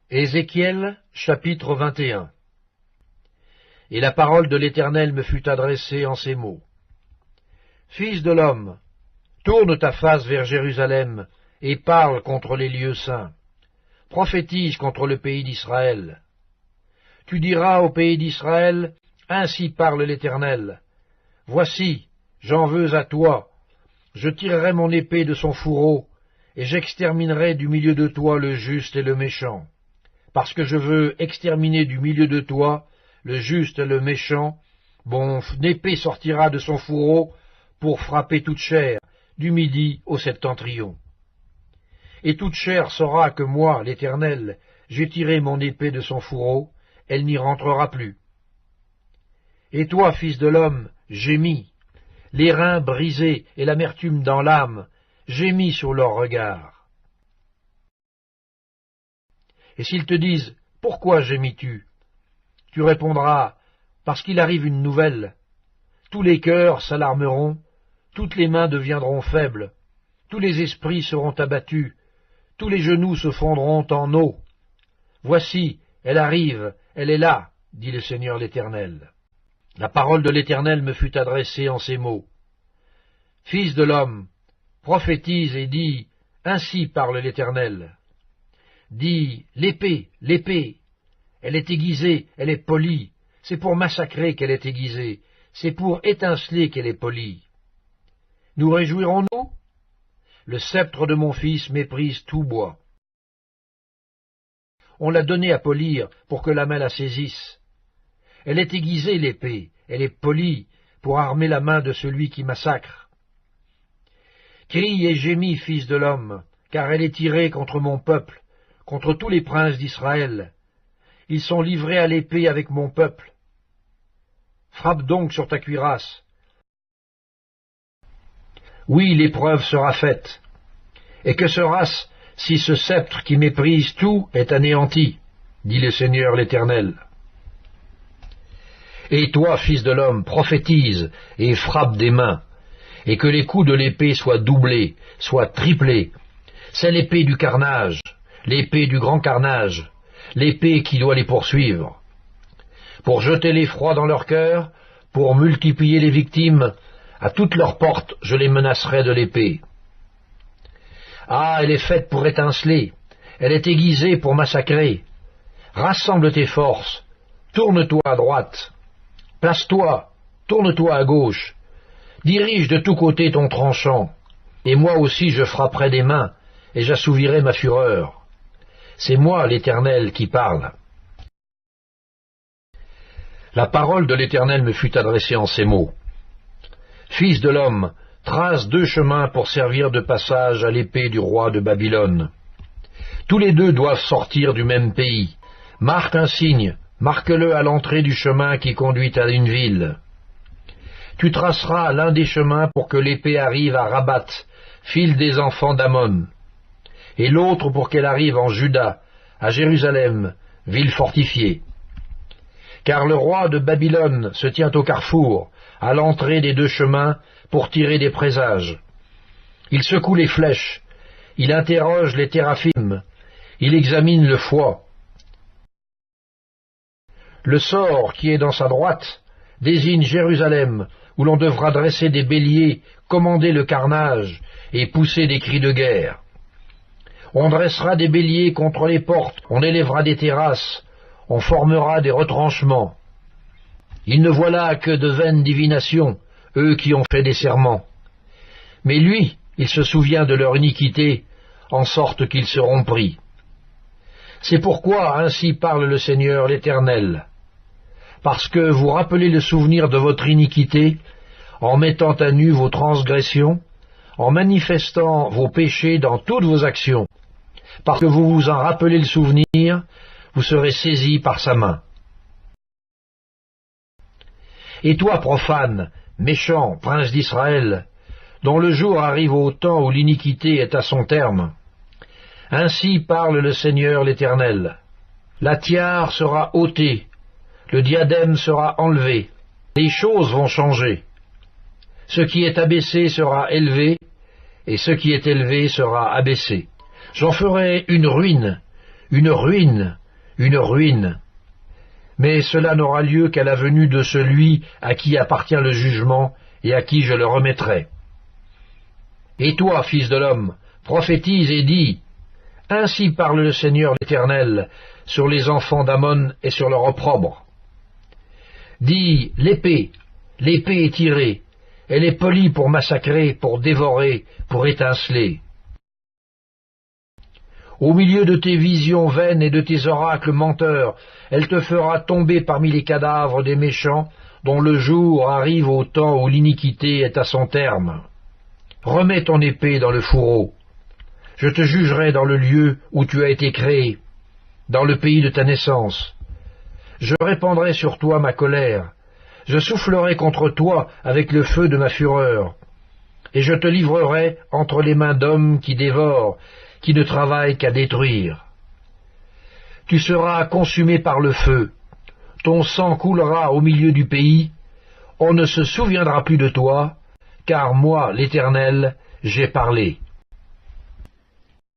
Ézéchiel, chapitre 21. Et la parole de l'Éternel me fut adressée en ces mots. Fils de l'homme, tourne ta face vers Jérusalem, et parle contre les lieux saints. Prophétise contre le pays d'Israël. Tu diras au pays d'Israël, ainsi parle l'Éternel. Voici, j'en veux à toi. Je tirerai mon épée de son fourreau, et j'exterminerai du milieu de toi le juste et le méchant. Parce que je veux exterminer du milieu de toi le juste et le méchant, mon épée sortira de son fourreau pour frapper toute chair, du midi au septentrion. Et toute chair saura que moi, l'Éternel, j'ai tiré mon épée de son fourreau, elle n'y rentrera plus. Et toi, fils de l'homme, gémis, les reins brisés et l'amertume dans l'âme, gémis sur leur regard. Et s'ils te disent, « Pourquoi gémis-tu » tu répondras, « Parce qu'il arrive une nouvelle. Tous les cœurs s'alarmeront, toutes les mains deviendront faibles, tous les esprits seront abattus, tous les genoux se fondront en eau. Voici, elle arrive, elle est là, dit le Seigneur l'Éternel. » La parole de l'Éternel me fut adressée en ces mots. « Fils de l'homme, prophétise et dis, ainsi parle l'Éternel. Dis, l'épée, l'épée, elle est aiguisée, elle est polie, c'est pour massacrer qu'elle est aiguisée, c'est pour étinceler qu'elle est polie. Nous réjouirons-nous? Le sceptre de mon fils méprise tout bois. On l'a donné à polir pour que la main la saisisse. Elle est aiguisée, l'épée, elle est polie pour armer la main de celui qui massacre. Crie et gémis, fils de l'homme, car elle est tirée contre mon peuple, contre tous les princes d'Israël. Ils sont livrés à l'épée avec mon peuple. Frappe donc sur ta cuirasse. Oui, l'épreuve sera faite. Et que sera-ce si ce sceptre qui méprise tout est anéanti, dit le Seigneur l'Éternel. Et toi, fils de l'homme, prophétise et frappe des mains, et que les coups de l'épée soient doublés, soient triplés. C'est l'épée du carnage, l'épée du grand carnage, l'épée qui doit les poursuivre. Pour jeter l'effroi dans leur cœur, pour multiplier les victimes, à toutes leurs portes je les menacerai de l'épée. Ah, elle est faite pour étinceler, elle est aiguisée pour massacrer. Rassemble tes forces, tourne-toi à droite, place-toi, tourne-toi à gauche, dirige de tous côtés ton tranchant, et moi aussi je frapperai des mains, et j'assouvirai ma fureur. C'est moi, l'Éternel, qui parle. La parole de l'Éternel me fut adressée en ces mots. Fils de l'homme, trace 2 chemins pour servir de passage à l'épée du roi de Babylone. Tous les 2 doivent sortir du même pays. Marque un signe, marque-le à l'entrée du chemin qui conduit à une ville. Tu traceras l'un des chemins pour que l'épée arrive à Rabat, file des enfants d'Ammon, et l'autre pour qu'elle arrive en Juda, à Jérusalem, ville fortifiée. Car le roi de Babylone se tient au carrefour, à l'entrée des 2 chemins, pour tirer des présages. Il secoue les flèches, il interroge les téraphim, il examine le foie. Le sort qui est dans sa droite désigne Jérusalem, où l'on devra dresser des béliers, commander le carnage et pousser des cris de guerre. On dressera des béliers contre les portes, on élèvera des terrasses, on formera des retranchements. Ils ne voient là que de vaines divinations, eux qui ont fait des serments. Mais lui, il se souvient de leur iniquité, en sorte qu'ils seront pris. C'est pourquoi ainsi parle le Seigneur l'Éternel. Parce que vous rappelez le souvenir de votre iniquité, en mettant à nu vos transgressions, en manifestant vos péchés dans toutes vos actions, parce que vous vous en rappelez le souvenir, vous serez saisis par sa main. Et toi, profane, méchant, prince d'Israël, dont le jour arrive au temps où l'iniquité est à son terme, ainsi parle le Seigneur l'Éternel. La tiare sera ôtée, le diadème sera enlevé, les choses vont changer. Ce qui est abaissé sera élevé, et ce qui est élevé sera abaissé. J'en ferai une ruine une ruine, une ruine. Mais cela n'aura lieu qu'à la venue de celui à qui appartient le jugement et à qui je le remettrai. Et toi, fils de l'homme, prophétise et dis, ainsi parle le Seigneur l'Éternel sur les enfants d'Ammon et sur leur opprobre. Dis, l'épée est tirée, elle est polie pour massacrer, pour dévorer, pour étinceler. Au milieu de tes visions vaines et de tes oracles menteurs, elle te fera tomber parmi les cadavres des méchants, dont le jour arrive au temps où l'iniquité est à son terme. Remets ton épée dans le fourreau. Je te jugerai dans le lieu où tu as été créé, dans le pays de ta naissance. Je répandrai sur toi ma colère, je soufflerai contre toi avec le feu de ma fureur, et je te livrerai entre les mains d'hommes qui dévorent, qui ne travaillent qu'à détruire. Tu seras consumé par le feu, ton sang coulera au milieu du pays, on ne se souviendra plus de toi, car moi, l'Éternel, j'ai parlé.